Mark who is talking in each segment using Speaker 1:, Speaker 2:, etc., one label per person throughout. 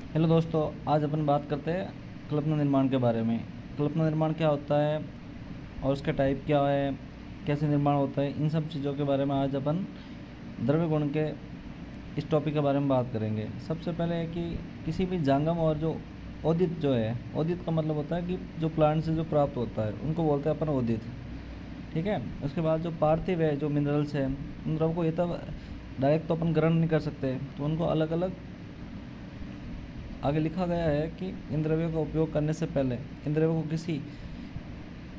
Speaker 1: Hello दोस्तों, आज अपन बात करते हैं कल्पना निर्माण के बारे में। कल्पना निर्माण क्या होता है और उसका टाइप क्या है, कैसे निर्माण होता है, इन सब चीज़ों के बारे में आज अपन द्रव्य गुण के इस टॉपिक के बारे में बात करेंगे। सबसे पहले है कि किसी भी जांगम और जो औदित जो है, औदित का मतलब होता है कि जो प्लांट से जो प्राप्त होता है उनको बोलते हैं अपन औदित। ठीक है। उसके बाद जो पार्थिव है, जो मिनरल्स है, उन द्रव्यों को ये तब डायरेक्ट तो अपन ग्रहण नहीं कर सकते, तो उनको अलग अलग आगे लिखा गया है कि इन द्रव्यों का उपयोग करने से पहले इन द्रव्यों को किसी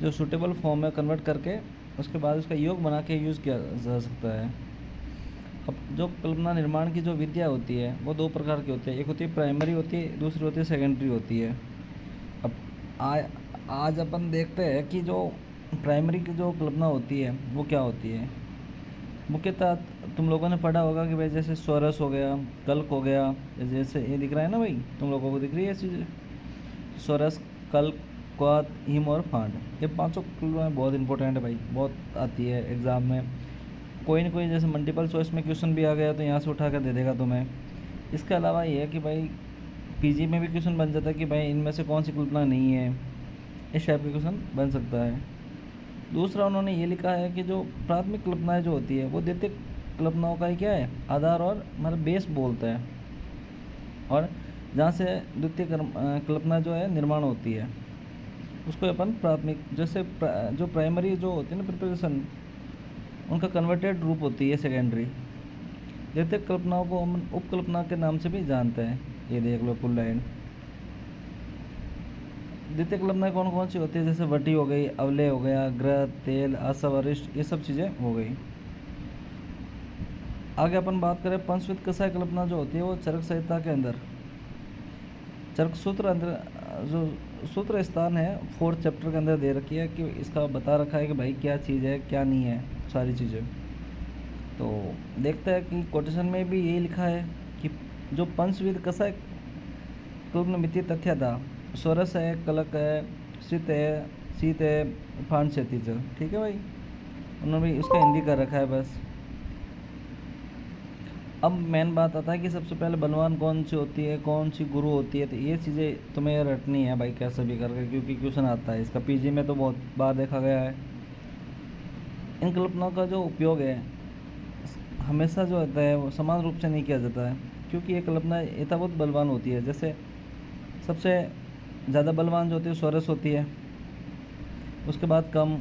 Speaker 1: जो सूटेबल फॉर्म में कन्वर्ट करके उसके बाद उसका योग बना के यूज़ किया जा सकता है। अब जो कल्पना निर्माण की जो विद्या होती है वो दो प्रकार की होती है, एक होती है प्राइमरी होती है, दूसरी होती है सेकेंडरी होती है। अब आज अपन देखते हैं कि जो प्राइमरी की जो कल्पना होती है वो क्या होती है। मुख्यतः तुम लोगों ने पढ़ा होगा कि भाई जैसे स्वरस हो गया, कल्क हो गया, जैसे ये दिख रहा है ना भाई, तुम लोगों को दिख रही है चीज़, स्वरस, कल्क, क्वाद, हिम और फांड, ये पांचों कल्पनाएं बहुत इंपॉर्टेंट है भाई, बहुत आती है एग्ज़ाम में। कोई ना कोई जैसे मल्टीपल चॉइस में क्वेश्चन भी आ गया तो यहाँ से उठा कर दे देगा तुम्हें। इसके अलावा ये है कि भाई पीजी में भी क्वेश्चन बन जाता है कि भाई इनमें से कौन सी कल्पना नहीं है, इस टाइप का क्वेश्चन बन सकता है। दूसरा उन्होंने ये लिखा है कि जो प्राथमिक कल्पनाएं जो होती है वो द्वितीय कल्पनाओं का ही क्या है, आधार और मतलब बेस बोलता है, और जहाँ से द्वितीय कल्पना जो है निर्माण होती है उसको अपन प्राथमिक, जैसे जो प्राइमरी जो होती है ना प्रिपरेशन, उनका कन्वर्टेड रूप होती है सेकेंडरी। द्वितीय कल्पनाओं को हम उपकल्पना के नाम से भी जानते हैं। ये देख लो फुल लाइन। द्वितीय कल्पनाएं कौन कौन सी होती है, जैसे वटी हो गई, अवलय हो गया, ग्रह, तेल, आशावरिष्ठ, ये सब चीज़ें हो गई। आगे अपन बात करें पंचविध कषाय कल्पना जो होती है वो चरक संहिता के अंदर, चरक सूत्र अंदर जो सूत्र स्थान है 4th चैप्टर के अंदर दे रखी है कि इसका बता रखा है कि भाई क्या चीज़ है क्या नहीं है, सारी चीज़ें। तो देखते हैं कि कोटेशन में भी यही लिखा है कि जो पंचविध कषाय कल्पनामितीय तथ्य था, स्वरस है, कलक है, शीत है, शीत है, फांड क्षतिज। ठीक है भाई, उन्होंने भी उसका हिंदी कर रखा है बस। अब मेन बात आता है कि सबसे पहले बलवान कौन सी होती है, कौन सी गुरु होती है, तो ये चीज़ें तुम्हें रटनी है भाई कैसे भी करके, क्योंकि क्वेश्चन आता है इसका पीजी में तो बहुत बार देखा गया है। इन कल्पनाओं का जो उपयोग है हमेशा जो होता है वो समान रूप से नहीं किया जाता है, क्योंकि ये कल्पना यथावत बलवान होती है। जैसे सबसे ज़्यादा बलवान जो होती है स्वरस होती है, उसके बाद कम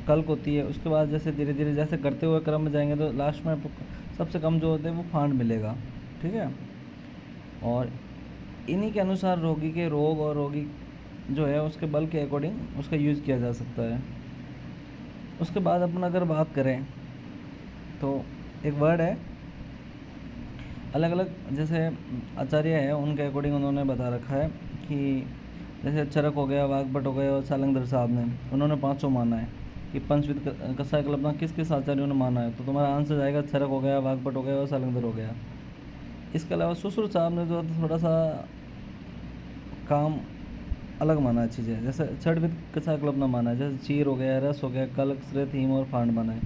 Speaker 1: कल्क होती है, उसके बाद जैसे धीरे धीरे जैसे करते हुए क्रम में जाएंगे तो लास्ट में सबसे कम जो होते हैं वो फांड मिलेगा। ठीक है। और इन्हीं के अनुसार रोगी के रोग और रोगी जो है उसके बल के अकॉर्डिंग उसका यूज़ किया जा सकता है। उसके बाद अपन अगर बात करें तो एक वर्ड है अलग अलग, जैसे आचार्य है उनके अकॉर्डिंग उन्होंने बता रखा है कि जैसे चरक हो गया, वाग्भट हो गया और सालंगधर साहब ने, उन्होंने 500 माना है कि पंचविध कषाय कल्पना किस किस आचार्यों ने माना है, तो तुम्हारा आंसर जाएगा चरक हो गया, वाग्भट हो गया और सालंगधर हो गया। इसके अलावा सुश्रुत साहब ने जो थोड़ा सा काम अलग माना है चीज़ें, जैसे छठविध कषाय कल्पना माना है, जैसे चीर हो गया, रस हो गया, कल्क, श्रेत, हिम और फांड माना है।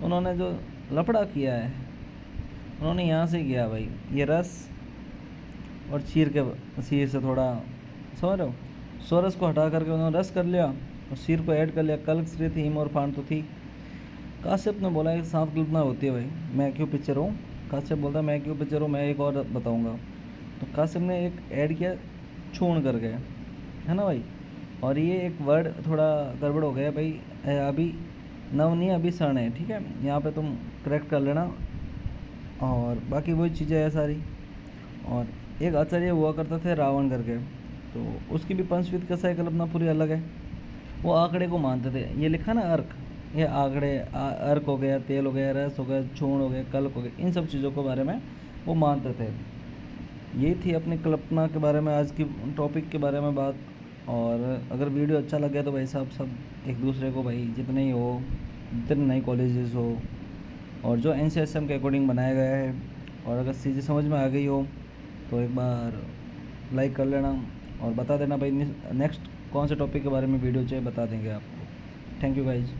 Speaker 1: उन्होंने जो लफड़ा किया है उन्होंने यहाँ से किया भाई, ये रस और चीर से थोड़ा समझ रहे हो, स्वरस को हटा करके उन्होंने रस कर लिया और शीर को ऐड कर लिया। कल्क, श्रेत, हिम और फांड तो थी। काश्यप ने बोला कि 7 कल्पना होती है भाई, मैं क्यों पिक्चर हूँ, काश्यप बोलता है मैं क्यों पिक्चर हूँ, मैं एक और बताऊँगा। तो काश्यप ने एक ऐड किया छूण करके, है ना भाई। और ये एक वर्ड थोड़ा गड़बड़ हो गया भाई, अभी नव नहीं अभी सण है। ठीक है, यहाँ पे तुम करेक्ट कर लेना। और बाकी वही चीज़ें हैं सारी। और एक आचार्य हुआ करते थे रावण करके, तो उसकी भी पंचविध कषाय कल्पना पूरी अलग है। वो आंकड़े को मानते थे, ये लिखा ना अर्क, ये आंकड़े, अर्क हो गया, तेल हो गया, रस हो गया, छूण हो गया, कल्क हो गया, इन सब चीज़ों के बारे में वो मानते थे। यही थी अपनी कल्पना के बारे में आज की टॉपिक के बारे में बात। और अगर वीडियो अच्छा लगे तो भाई साहब सब एक दूसरे को भाई जितने ही हो, जितने नए कॉलेजेस हो और जो NCSM के अकॉर्डिंग बनाया गया है, और अगर चीज़ें समझ में आ गई हो तो एक बार लाइक कर लेना और बता देना भाई नेक्स्ट कौन से टॉपिक के बारे में वीडियो चाहिए, बता देंगे आपको। Thank you guys.